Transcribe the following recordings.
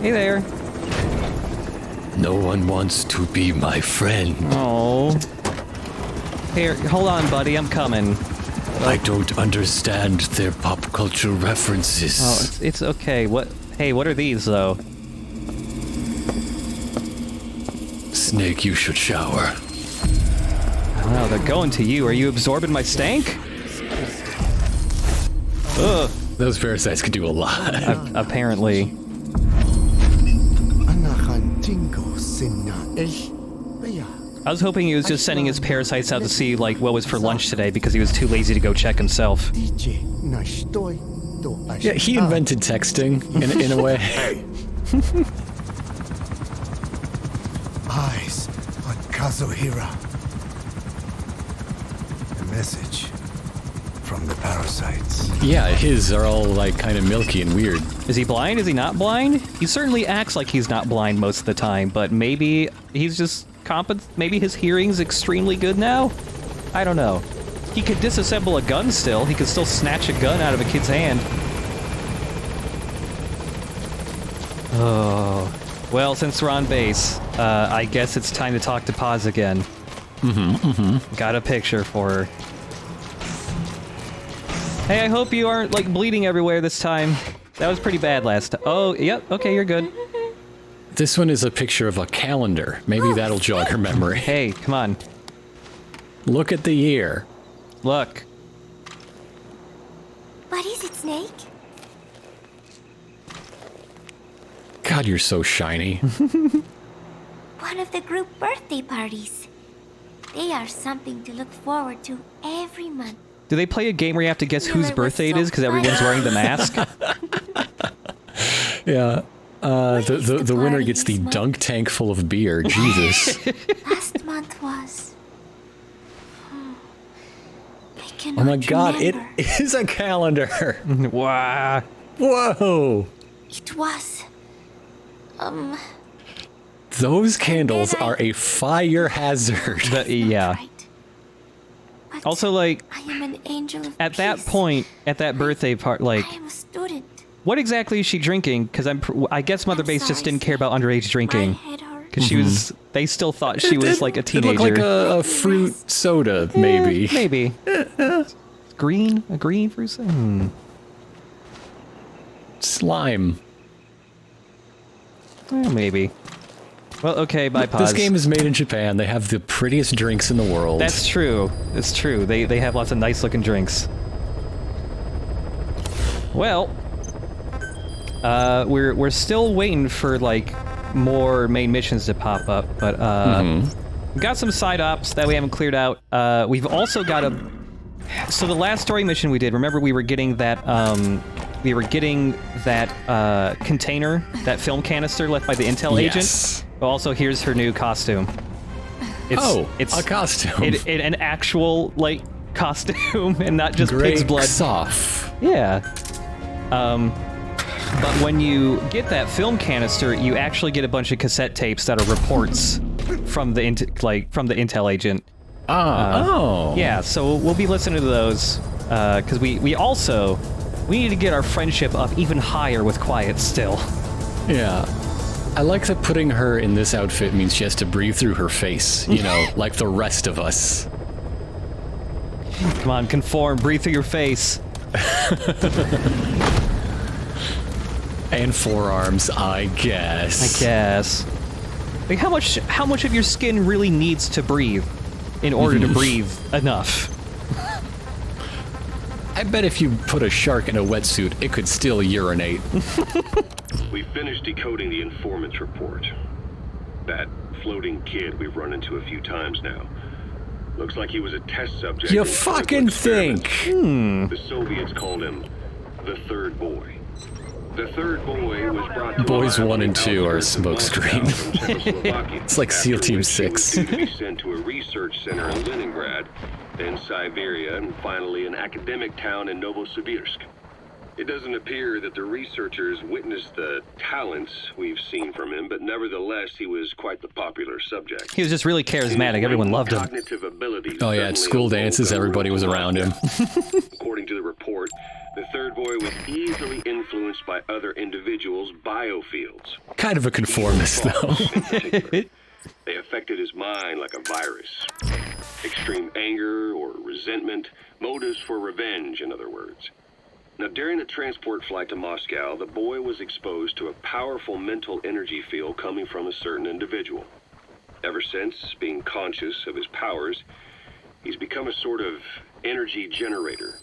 Hey there. No one wants to be my friend. Oh. Here, hold on, buddy. I'm coming. I don't understand their pop culture references. Oh, it's okay. Hey, what are these, though? Snake, you should shower. Oh, they're going to you. Are you absorbing my stank? Ugh. Those parasites could do a lot. Apparently. I was hoping he was just sending his parasites out to see, like, what was for lunch today because he was too lazy to go check himself. Yeah, he invented texting, in a way. Eyes on Kazuhira. A message from the parasites. Yeah, his are all, like, kind of milky and weird. Is he blind? Is he not blind? He certainly acts like he's not blind most of the time, but maybe he's just maybe his hearing's extremely good now? I don't know. He could disassemble a gun still. He could still snatch a gun out of a kid's hand. Oh. Well, since we're on base, I guess it's time to talk to Paz again. Got a picture for her. Hey, I hope you aren't, like, bleeding everywhere this time. That was pretty bad last time. Oh, yep, okay, you're good. This one is a picture of a calendar. Maybe that'll jog her memory. Hey, come on. Look at the year. Look. What is it, Snake? God, you're so shiny. One of the group birthday parties. They are something to look forward to every month. Do they play a game where you have to guess whose birthday it is because everyone's wearing the mask? Yeah. The winner gets the dunk tank full of beer. Jesus. Last month was... I cannot Oh my God, remember. it is a calendar. Wow. Whoa. It was... Those candles are a fire hazard. Yeah. Right. But Also, like, I am an angel of at that peace. point, at that birthday part, like, I am a student. what exactly is she drinking? Because I guess Mother I'm Base just sorry, didn't care about underage My drinking. head hurts. Because she was, they still thought she was like a teenager. It looked like a fruit soda, maybe. Maybe. Green? A green fruit soda? Slime. Maybe. Well, okay, bye, Paz. This game is made in Japan. They have the prettiest drinks in the world. That's true. It's true. They have lots of nice looking drinks. Well, we're still waiting for like more main missions to pop up, but we've got some side ops that we haven't cleared out. We've also got so the last story mission we did, remember we were getting that container, that film canister left by the intel agent. But also, here's her new costume. It's a costume. An actual, like, costume, and not just Grey pig's blood. Soft. Yeah. But when you get that film canister, you actually get a bunch of cassette tapes that are reports from the intel agent. Yeah, so we'll be listening to those, because we need to get our friendship up even higher with Quiet still. Yeah. I like that putting her in this outfit means she has to breathe through her face, you know, like the rest of us. Come on, conform, breathe through your face. And forearms, I guess. Like, how much of your skin really needs to breathe in order to breathe enough? I bet if you put a shark in a wetsuit, it could still urinate. We finished decoding the informant's report. That floating kid we've run into a few times now. Looks like he was a test subject. You fucking think? The Soviets called him the third boy. The third boy was brought to Boys Ohio 1 and 2 are a smokescreen. It's like SEAL Team 6. He was to be sent to a research center in Leningrad, then Siberia, and finally an academic town in Novosibirsk. It doesn't appear that the researchers witnessed the talents we've seen from him, but nevertheless, he was quite the popular subject. He was just really charismatic. Everyone loved him. Cognitive abilities Oh yeah, at school dances, everybody was around him. According to the report, the third boy was easily influenced by other individuals individual's biofields. Kind of a conformist, though. They affected his mind like a virus. Extreme anger or resentment, motives for revenge, in other words. Now, during the transport flight to Moscow, the boy was exposed to a powerful mental energy field coming from a certain individual. Ever since, being conscious of his powers, he's become a sort of energy generator.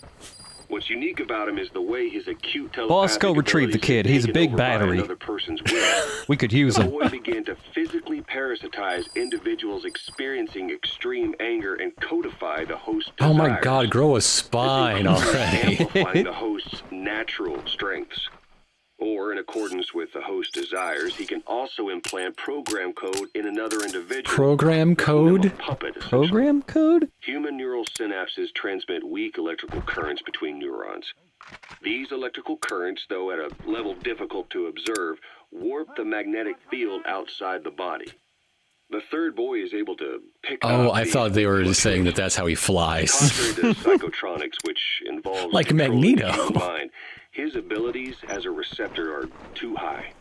What's unique about him is the way his acute telepathic Boss, go retrieve the kid. He's a big battery. Another person's will. We could use The him. boy began to physically parasitize individuals experiencing extreme anger and codify the host's Oh my desires. god, grow a spine already. Amplifying the host's natural strengths. Or, in accordance with the host's desires, he can also implant program code in another individual. Program code? A puppet, essentially. Program code? Human neural synapses transmit weak electrical currents between neurons. These electrical currents, though at a level difficult to observe, warp the magnetic field outside the body. The third boy is able to pick up... Oh, I thought they were just saying that that's how he flies. Contrary to psychotronics, which involves Like controlling Magneto. the human mind, his abilities as a receptor are too high.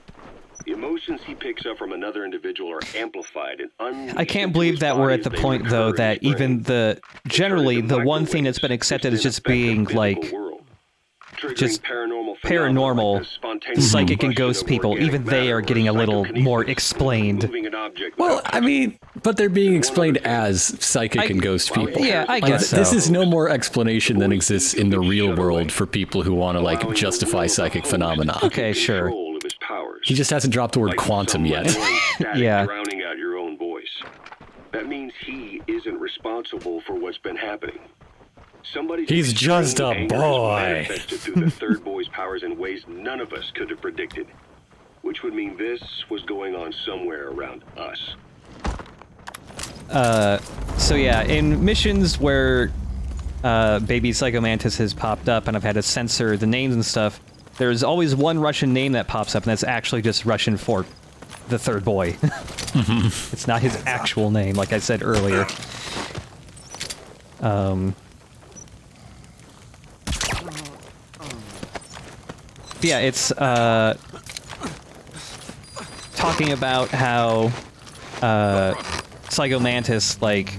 The emotions he picks up from another individual are amplified and I can't believe that we're at the point, though, that even generally, the one thing that's been accepted is just being, like, just paranormal, psychic and ghost people. Even they are getting a little more explained. Well, I mean, but they're being explained as psychic and ghost people. Yeah, I Like, guess this so. is no more explanation than exists in the real world for people who want to, like, justify psychic phenomena. Okay, sure. He just hasn't dropped the word quantum yet. Yeah. Drowning out your own voice. That means he isn't responsible for what's been happening. Somebody's He's just a anger has boy. manifested through the third boy's powers in ways none of us could have predicted. Which would mean this was going on somewhere around us. So yeah, in missions where baby Psychomantis has popped up and I've had to censor the names and stuff, there's always one Russian name that pops up, and that's actually just Russian for the third boy. It's not his actual name, like I said earlier. Yeah, it's talking about how Psychomantis, like,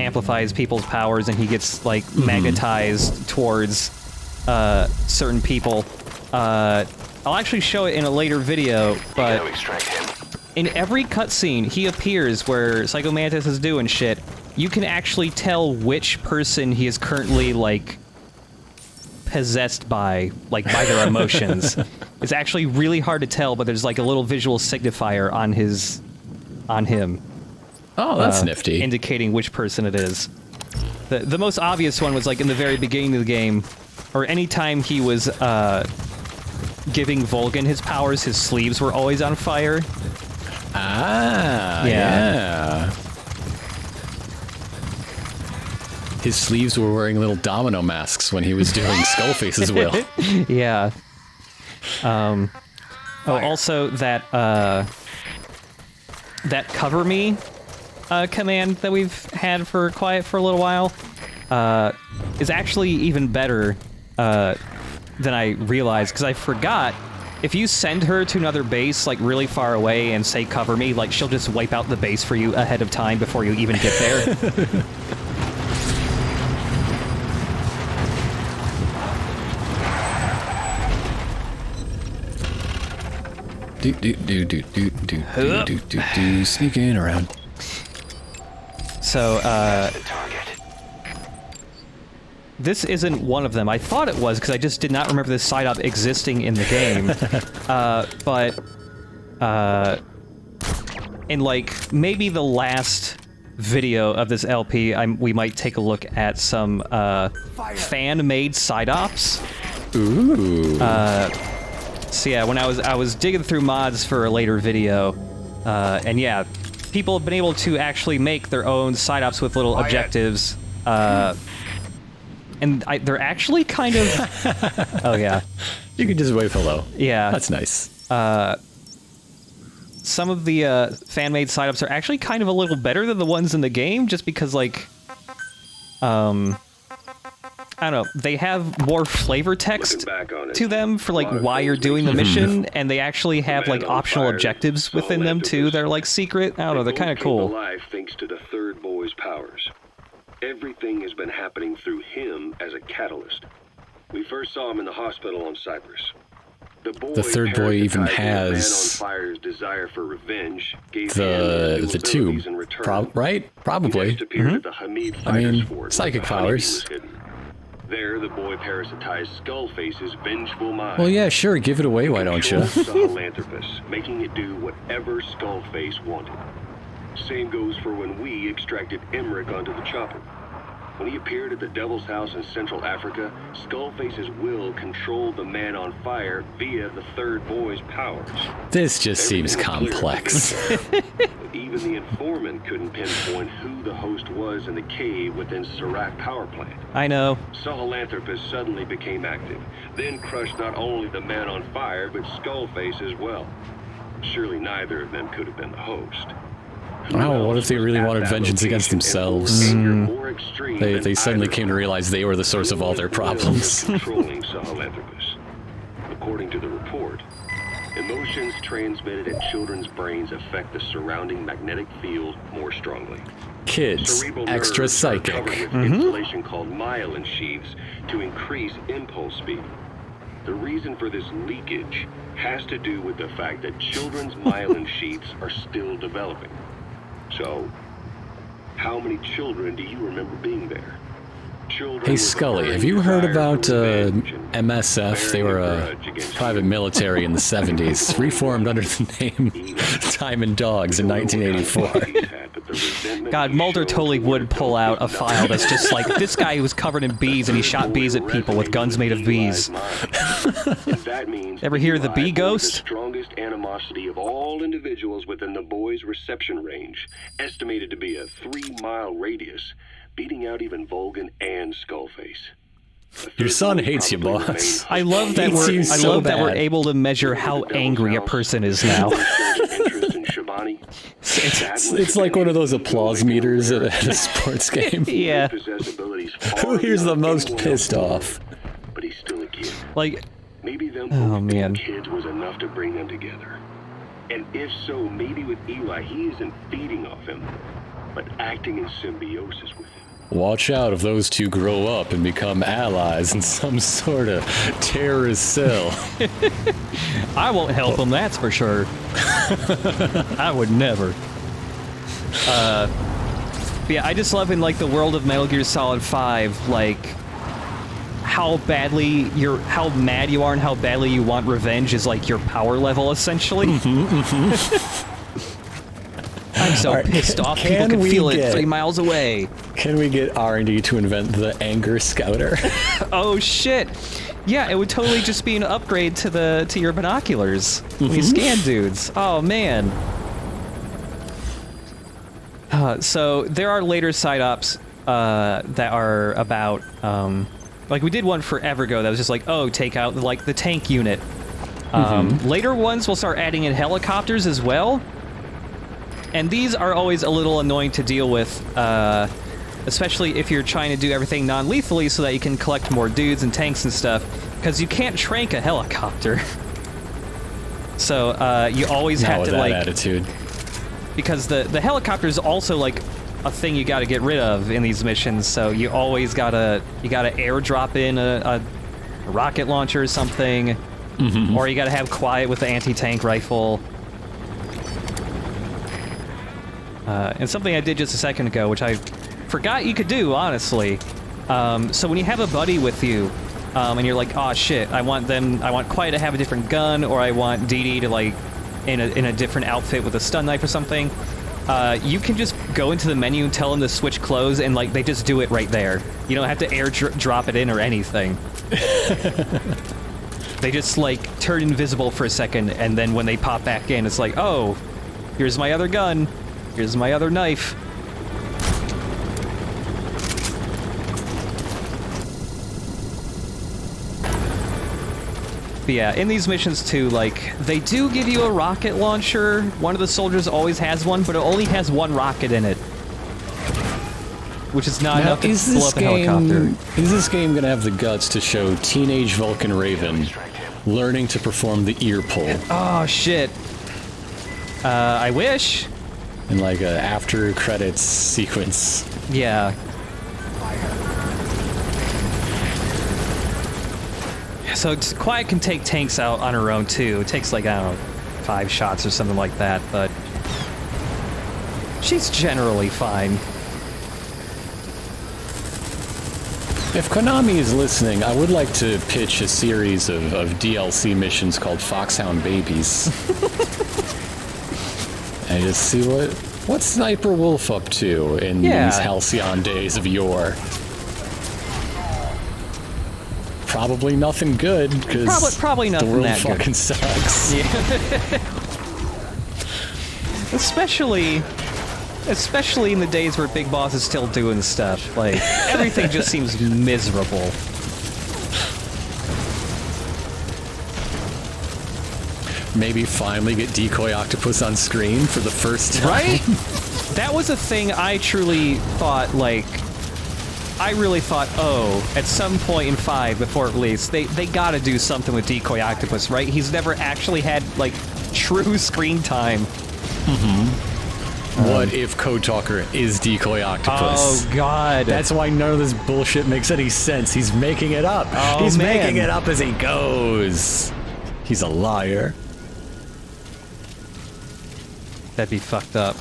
amplifies people's powers and he gets, like, magnetized towards certain people. I'll actually show it in a later video, but in every cutscene he appears where Psychomantis is doing shit, you can actually tell which person he is currently, like, possessed by, like, by their emotions. It's actually really hard to tell, but there's, like, a little visual signifier on him. Oh, that's nifty. Indicating which person it is. The most obvious one was, like, in the very beginning of the game, or anytime he was giving Volgan his powers, his sleeves were always on fire. Ah, yeah. His sleeves were wearing little domino masks when he was doing Skullface's will. Yeah. Also that that cover me command that we've had for quiet for a little while is actually even better than I realized, because I forgot. If you send her to another base, like, really far away and say cover me, like, she'll just wipe out the base for you ahead of time before you even get there. Sneaking around. So, this isn't one of them. I thought it was, because I just did not remember this side-op existing in the game. In, like, maybe the last video of this LP, we might take a look at some fan-made side-ops. Ooh. So yeah, when I was digging through mods for a later video, and yeah, people have been able to actually make their own side-ops with little objectives, and they're actually kind of... Oh yeah. You can just wave hello. Yeah. That's nice. Some of the fan-made side-ups are actually kind of a little better than the ones in the game, just because, like, I don't know, they have more flavor text Looking back on it, to them for like a lot of why you're things doing the make sense. mission, and they actually have The man like on optional fire, objectives Saul within them too. Lanthimos. They're like secret. I don't know, they're They kind of both came to cool. life thanks to the third boy's powers. Everything has been happening through him as a catalyst. We first saw him in the hospital on Cyprus. The third boy even parasitized the man has on fire's desire for revenge, gave him the his tube, abilities in return. right? He Probably. next appeared at the Hamid I mean, Fighters Fort, psychic where the honeybee powers. was hidden. There, the boy parasitized Skullface's vengeful mind. Well, yeah, sure. Give it away, why don't you? Sahelanthropus, making it do whatever Skullface wanted. Same goes for when we extracted Emmerich onto the chopper. When he appeared at the Devil's House in Central Africa, Skullface's will controlled the man on fire via the third boy's powers. This just seems Everything was clear. complex. But even the informant couldn't pinpoint who the host was in the cave within Serac power plant. I know. Sahelanthropus suddenly became active, then crushed not only the man on fire, but Skullface as well. Surely neither of them could have been the host. Who Oh, what else if they was really at wanted that vengeance against location and themselves? bore anger more extreme They than suddenly either came to of them? realize they were the source of all their Who was problems. controlling Sahelanthropus? According to the report, emotions transmitted in children's brains affect the surrounding magnetic field more strongly. Kids, Cerebral extra nerves are covered psychic. with insulation called myelin sheaths to increase impulse speed. The reason for this leakage has to do with the fact that children's myelin sheaths are still developing. So, how many children do you remember being there? Children Hey with Scully, a have you heard desire about for revenge and MSF? They bearing were a a grudge against private you. military in the 70s, reformed under the name Time and Dogs in 1984. God, Mulder totally would pull out a file that's just like, this guy was covered in bees and he shot bees at people with guns made of bees. Ever hear the bee ghost? The strongest animosity of all individuals within the boy's reception range, estimated to be a 3-mile radius, beating out even Vulcan and Skullface. Your son hates you, Probably boss. I love that Hates you so we're bad. able to measure how angry a person is now. It's like one of those applause meters at a sports game. Yeah. Who here's the most pissed off? But he's still a kid. Like, Maybe them Oh, both being man. kids was enough to bring them together. And if so, maybe with Eli, he isn't feeding off him, but acting in symbiosis with him. Watch out if those two grow up and become allies in some sort of terrorist cell. I won't help him, that's for sure. I would never. But yeah, I just love in like the world of Metal Gear Solid 5, like how mad you are and how badly you want revenge is like your power level essentially. I'm so Alright, pissed off, people can can we feel it get- 3 miles away. Can we get R&D to invent the anger scouter? Oh shit. Yeah, it would totally just be an upgrade to your binoculars when you scan dudes. Oh man. So there are later side ops that are about like we did one forever ago that was just like, oh, take out like the tank unit. Later ones will start adding in helicopters as well. And these are always a little annoying to deal with, especially if you're trying to do everything non-lethally so that you can collect more dudes and tanks and stuff, because you can't trank a helicopter. So you always Not have with to that like, attitude. because the helicopter is also like a thing you got to get rid of in these missions. So you always gotta airdrop in a rocket launcher or something, or you gotta have quiet with the anti-tank rifle. And something I did just a second ago, which I forgot you could do, honestly. So when you have a buddy with you, and you're like, oh shit, I want Quiet to have a different gun, or I want DD to like in a different outfit with a stun knife or something, you can just go into the menu and tell them to switch clothes, and like they just do it right there. You don't have to drop it in or anything. They just like turn invisible for a second, and then when they pop back in, it's like, oh, here's my other gun. Here's my other knife. But yeah, in these missions too, like, they do give you a rocket launcher. One of the soldiers always has one, but it only has one rocket in it. which is not Now, enough to blow up a helicopter. Is this game going to have the guts to show teenage Vulcan Raven learning to perform the ear pull Oh, shit. I wish. in like a after credits sequence? Yeah. So Quiet can take tanks out on her own, too. It takes, like, I don't know, 5 shots or something like that, but she's generally fine. If Konami is listening, I would like to pitch a series of DLC missions called Foxhound Babies. And just see what's Sniper Wolf up to in these halcyon days of yore. Probably nothing good, because probably nothing the world that fucking good. sucks. Yeah. Especially in the days where Big Boss is still doing stuff. Like, everything just seems miserable. Maybe finally get Decoy Octopus on screen for the first time. Right? That was a thing I truly thought, like... I really thought, oh, at some point in 5, before it released, they gotta do something with Decoy Octopus, right? He's never actually had, like, true screen time. What if Code Talker is Decoy Octopus? Oh, God. That's why none of this bullshit makes any sense. He's making it up. Oh, He's man. making it up as he goes. He's a liar. That'd be fucked up.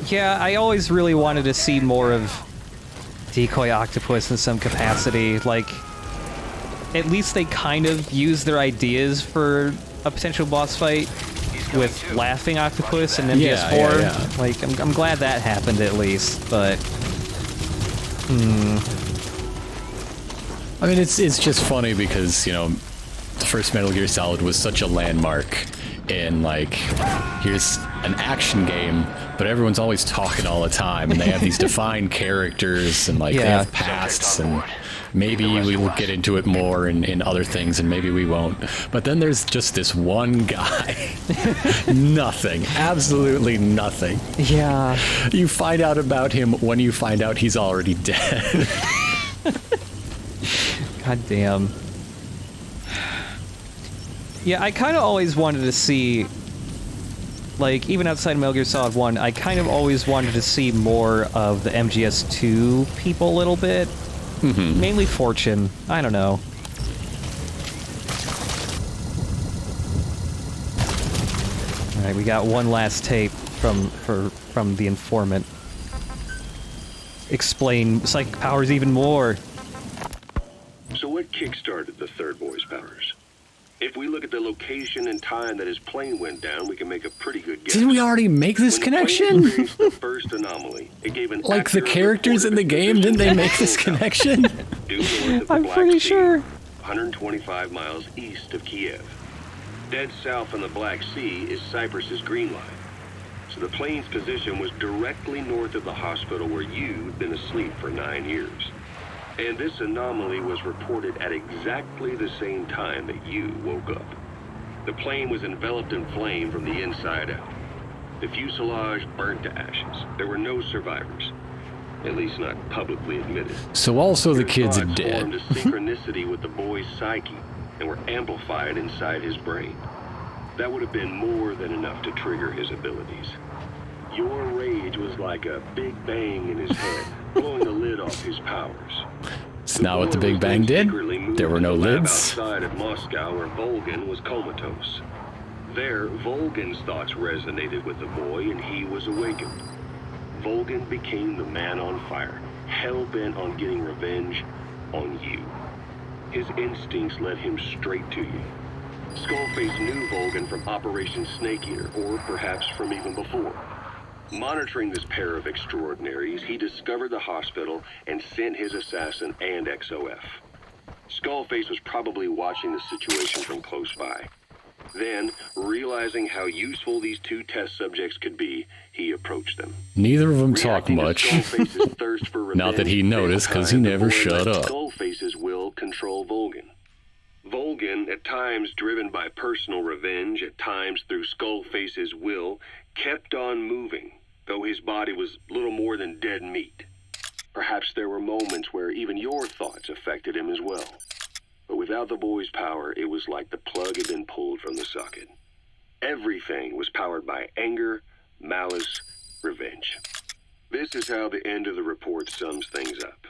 Yeah, I always really wanted to see more of Decoy Octopus in some capacity. Like, at least they kind of use their ideas for a potential boss fight with Laughing Octopus and MGS4. Yeah. Like, I'm glad that happened at least, but... I mean, it's just funny because, you know, the first Metal Gear Solid was such a landmark in, like, here's an action game, but everyone's always talking all the time, and they have these defined characters, and, like, they have pasts, and maybe we will get into it more in other things, and maybe we won't. But then there's just this one guy. Nothing. Absolutely nothing. Yeah. You find out about him when you find out he's already dead. God damn. Yeah, I kind of always wanted to see, like, even outside of Metal Gear Solid 1, I kind of always wanted to see more of the MGS2 people a little bit. Mainly Fortune. I don't know. Alright, we got one last tape from the informant. Explain psychic powers even more. So what kick-started the Third Boy's powers? If we look at the location and time that his plane went down, we can make a pretty good guess. Didn't we already make this When the plane connection? experienced the first anomaly, it gave an Like the accurate characters report in the of game, its didn't they position make this at connection? due north of the I'm Black pretty Sea, sure. 125 miles east of Kiev. Dead south on the Black Sea is Cyprus's Green Line. So the plane's position was directly north of the hospital where you'd been asleep for 9 years. And this anomaly was reported at exactly the same time that you woke up. The plane was enveloped in flame from the inside out. The fuselage burnt to ashes. There were no survivors. At least not publicly admitted. So also the Your kids are thoughts dead. formed a synchronicity with the boy's psyche and were amplified inside his brain. That would have been more than enough to trigger his abilities. Your rage was like a big bang in his head, blowing the lid off his powers. It's not what the Big Bang did. There were no lids. Outside of Moscow, where Volgin was comatose. There, Volgin's thoughts resonated with the boy, and he was awakened. Volgin became the man on fire, hell-bent on getting revenge on you. His instincts led him straight to you. Skullface knew Volgin from Operation Snake Eater, or perhaps from even before. Monitoring this pair of extraordinaries, he discovered the hospital and sent his assassin and XOF. Skullface was probably watching the situation from close by. Then, realizing how useful these two test subjects could be, he approached them. Neither of them talk Reacting to much. Skullface's thirst for revenge, Not that he noticed, because he the never boy shut let up. Skullface's will control Volgin. Volgin, at times driven by personal revenge, at times through Skullface's will, kept on moving, though his body was little more than dead meat. Perhaps there were moments where even your thoughts affected him as well. But without the boy's power, it was like the plug had been pulled from the socket. Everything was powered by anger, malice, revenge. This is how the end of the report sums things up.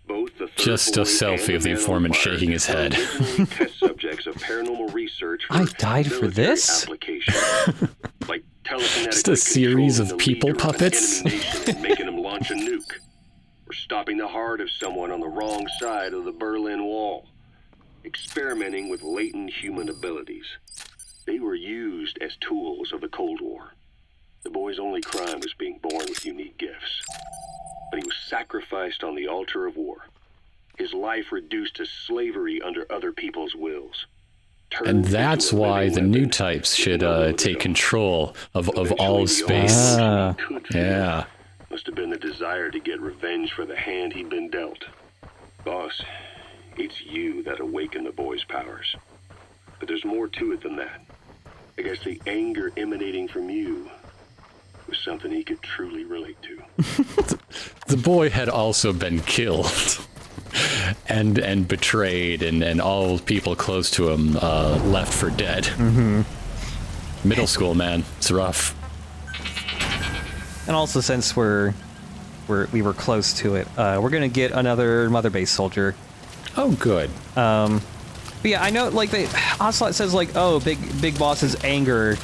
Both the third Just a boy selfie and of the man on informant fire shaking his were head. originally test subjects of paranormal research for I died for military this? application. Like telekinetically Just a series controlling of the people leader of an puppets? enemy nation and making him launch a nuke. Or stopping the heart of someone on the wrong side of the Berlin Wall. Experimenting with latent human abilities. They were used as tools of the Cold War. The boy's only crime was being born with unique gifts. But he was sacrificed on the altar of war. His life reduced to slavery under other people's wills. And that's why the new types should take control of all of space. Yeah. Must have been the desire to get revenge for the hand he'd been dealt. Boss, it's you that awakened the boy's powers. But there's more to it than that. I guess the anger emanating from you was something he could truly relate to. The boy had also been killed and betrayed, and all people close to him left for dead. Mm-hmm. Middle school, man, it's rough. And also, since we were close to it, we're gonna get another Mother Base soldier. Oh, good. But yeah, I know, like, Ocelot says, like, oh, Big Boss's anger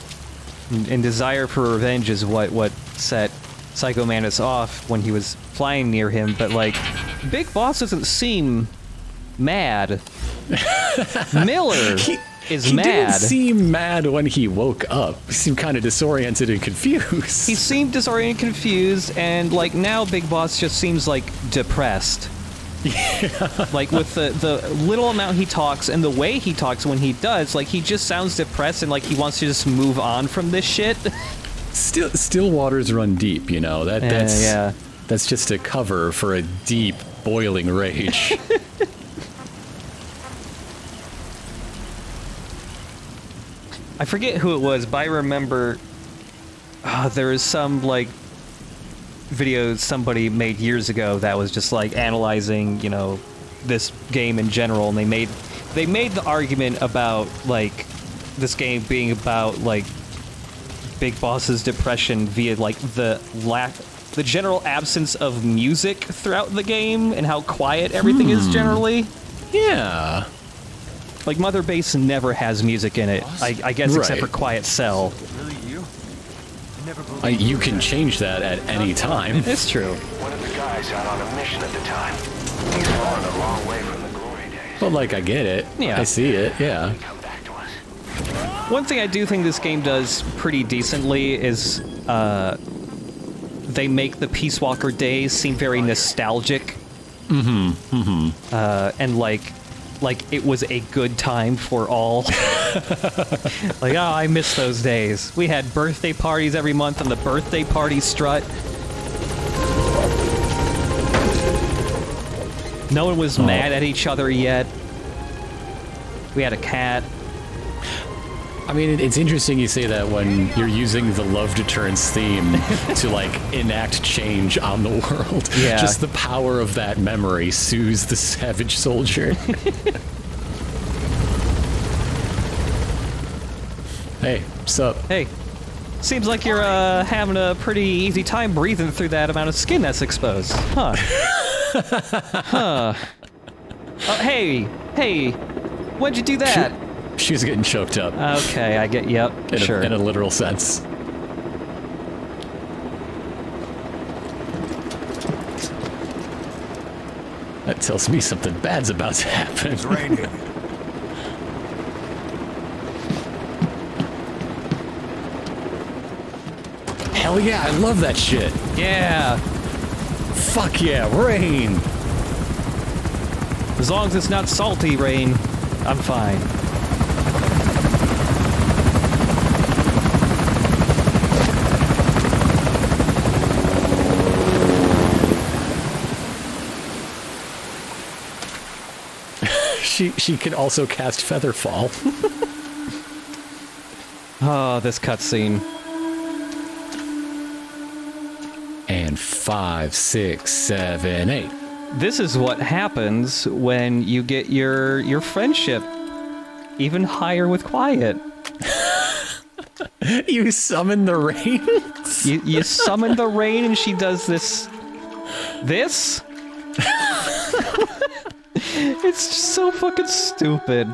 and desire for revenge is what set Psycho Mantis off when he was flying near him, but, like, Big Boss doesn't seem mad. Miller is mad. He didn't seem mad when he woke up. He seemed kind of disoriented and confused. He seemed disoriented and confused, and, like, now Big Boss just seems, like, depressed. Yeah. Like, with the little amount he talks and the way he talks when he does, like, he just sounds depressed and like he wants to just move on from this shit. Still waters run deep, you know. That's just a cover for a deep, boiling rage. I forget who it was, but I remember there was some, like, video somebody made years ago that was just, like, analyzing, you know, this game in general, and they made the argument about, like, this game being about, like, Big Boss's depression via, like, the general absence of music throughout the game and how quiet everything is generally. Yeah. Like, Mother Base never has music in it, I guess, except for Quiet Cell. You can change that at any time. It's true. One of the guys out on a mission at the time. He's fallen a long way from the glory days. But, like, I get it. Yeah. I see it, yeah. Come back to us. One thing I do think this game does pretty decently is they make the Peace Walker days seem very nostalgic. And like it was a good time for all. Like, oh, I miss those days. We had birthday parties every month on the birthday party strut. No one was mad at each other yet. We had a cat. I mean, it's interesting you say that when you're using the love deterrence theme to, like, enact change on the world. Yeah. Just the power of that memory soothes the savage soldier. Hey, what's up? Hey, seems like you're having a pretty easy time breathing through that amount of skin that's exposed. Huh. Huh. Hey, when'd you do that? She was getting choked up. Okay, I get, yep, sure. In a literal sense. That tells me something bad's about to happen. It's raining. Hell yeah, I love that shit. Yeah, Fuck yeah, rain. as long as it's not salty rain, I'm fine. She can also cast Featherfall. Oh, this cutscene. 5, 6, 7, 8. This is what happens when you get your friendship even higher with Quiet. You summon the rain? You summon the rain and she does this? It's just so fucking stupid.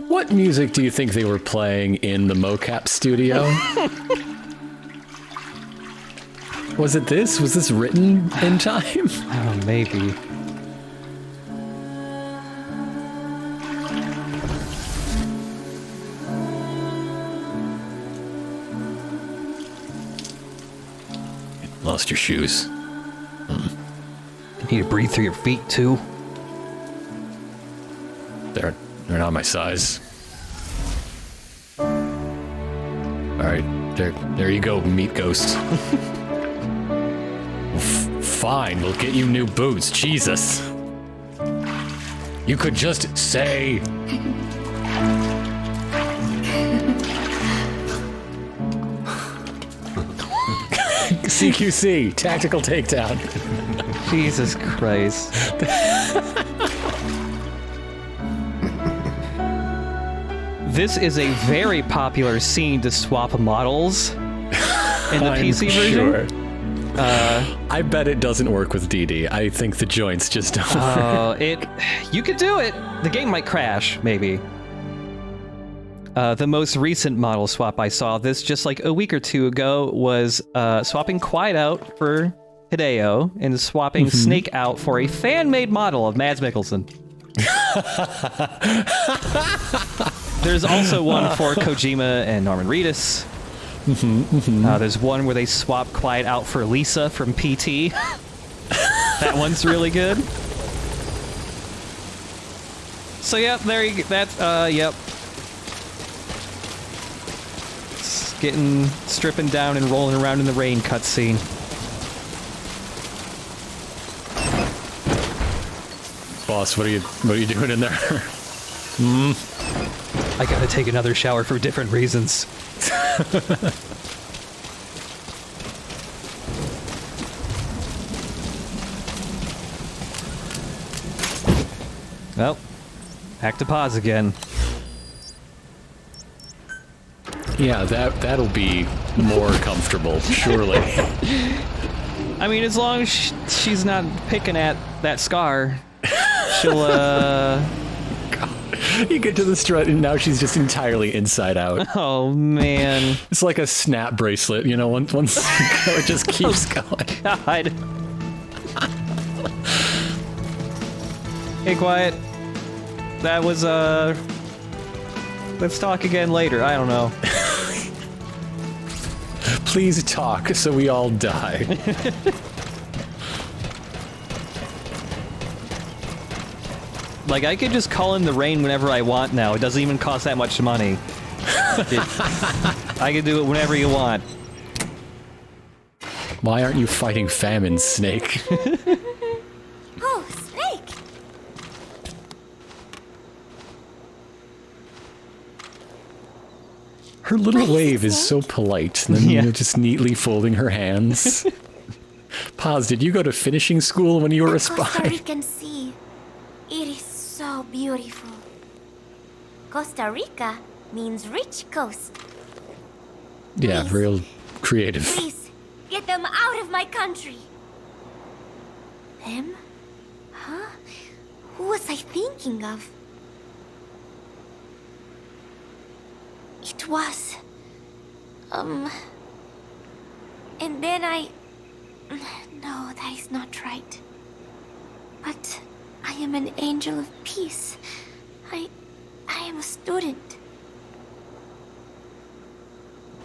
What music do you think they were playing in the mocap studio? Was it this? Was this written in time? Oh, maybe. Lost your shoes. You need to breathe through your feet, too. They're not my size. Alright, there you go, meat ghost. Fine, we'll get you new boots, Jesus. You could just say... CQC, tactical takedown. Jesus Christ. This is a very popular scene to swap models in the PC version. Sure. I bet it doesn't work with DD. I think the joints just don't work. You could do it. The game might crash, maybe. The most recent model swap I saw, this just like a week or two ago, was swapping Quiet out for Hideo and swapping Snake out for a fan-made model of Mads Mikkelsen. There's also one for Kojima and Norman Reedus. There's one where they swap Quiet out for Lisa from PT. That one's really good. So yep, there you go. That's yep. Stripping down and rolling around in the rain cutscene. Boss, what are you doing in there? I gotta take another shower for different reasons. Well, back to pause again. Yeah, that'll be more comfortable, surely. I mean, as long as she's not picking at that scar, she'll, You get to the strut and now she's just entirely inside out. Oh, man. It's like a snap bracelet, you know, once you go, it just keeps going. God. Hey, Quiet. That was, let's talk again later. I don't know. Please talk so we all die. Like, I could just call in the rain whenever I want now. It doesn't even cost that much money. I can do it whenever you want. Why aren't you fighting famine, Snake? Oh, Snake! Her little What is it, wave is Snake? so polite, and then Yeah. just neatly folding her hands. Paz, did you go to finishing school when you were a Costa spy? Rican sea. It is so beautiful. Costa Rica means rich coast. Yeah, Please. real creative. Please, get them out of my country. Them? Huh? Who was I thinking of? It was... And then I... No, that is not right. But I am an angel of peace. I am a student.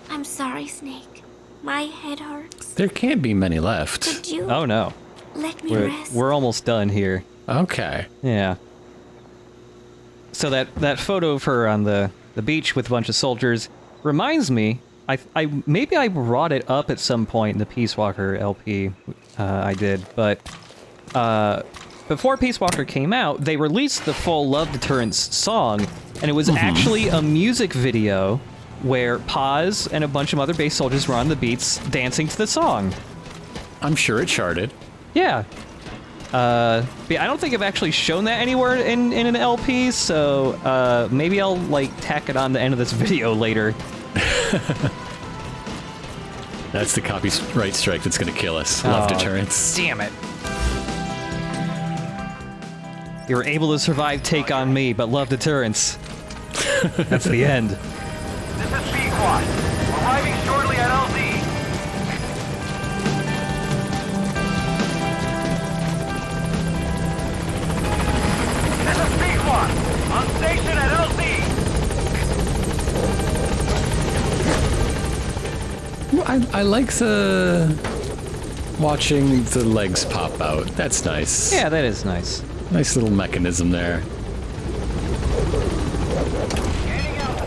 I'm sorry, Snake. My head hurts. There can't be many left. Could you Oh, no. let me rest? We're almost done here. Okay. Yeah. So that photo of her on the beach with a bunch of soldiers reminds me, maybe I brought it up at some point in the Peace Walker LP, I did, but before Peace Walker came out, they released the full Love Deterrence song, and it was actually a music video where Paz and a bunch of other base soldiers were on the beats dancing to the song. I'm sure it charted. Yeah. But I don't think I've actually shown that anywhere in an LP, so maybe I'll like tack it on the end of this video later. That's the copyright strike that's gonna kill us. Love deterrence. Damn it. You were able to survive Take On Me, but love deterrence. That's the end. This is P-Quad. Arriving shortly at LZ. This is P-Quad. On station at LZ. I like the watching the legs pop out. That's nice. Yeah, that is nice. Nice little mechanism there.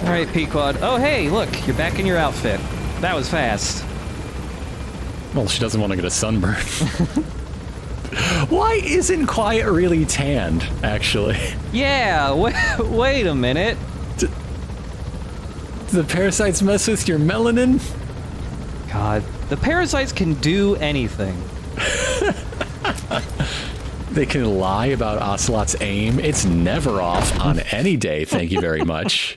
All right, P-Quad. Oh, hey, look, you're back in your outfit. That was fast. Well, she doesn't want to get a sunburn. Why isn't Quiet really tanned, actually? Yeah, wait a minute. Do the parasites mess with your melanin? God, the parasites can do anything. They can lie about Ocelot's aim. It's never off on any day, thank you very much.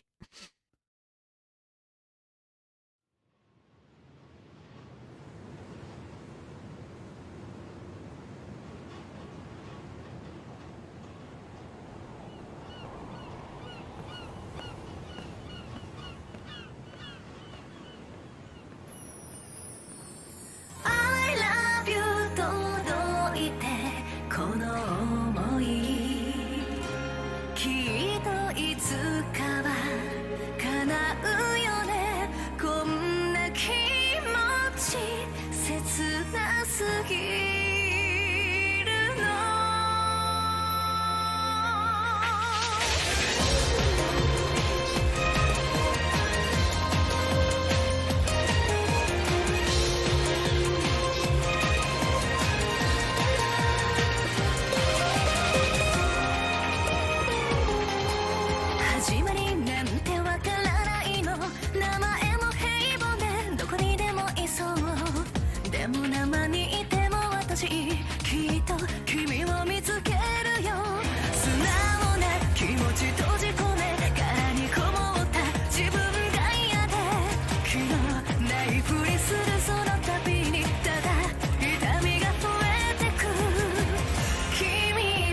I love you 届いてこの想いきっといつかは叶うよねこんな気持ち切なすぎるの始まりなんてわからないの名前も平凡でどこにでもいそうでも生にいても私きっと君を見つけるよ素直な気持ち閉じ込め殻にこもった自分が嫌で気のないふりするその度にただ痛みが増えてく君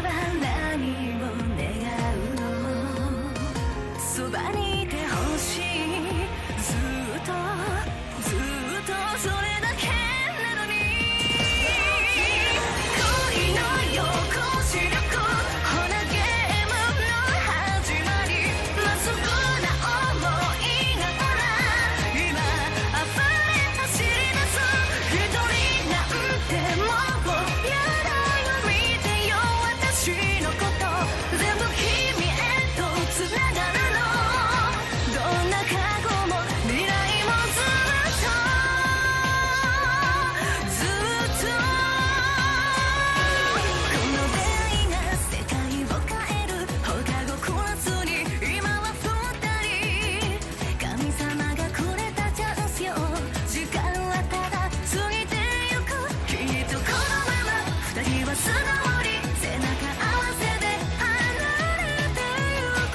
は何を願うのそばにいてほしいずっとそれだけなのに恋の横視力ほらゲームの始まりまっすぐな想いがほら今溢れ走り出す一人なんてもうやだよ見てよ私のこと全部君へとつながるのどんな過去も未来もずっとこの出会いが世界を変える放課後クラスに今は二人神様がくれたチャンスよ時間はただ過ぎてゆくきっとこのまま二人は素直に背中合わせで離れてゆく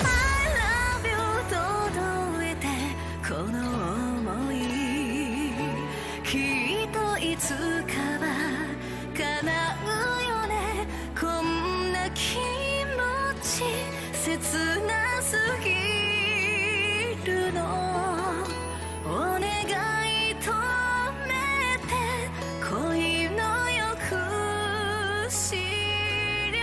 I love you 届いてこの想いきっといつかは叶うよねこんな気持ち切なすぎるのお願い止めて恋の抑止力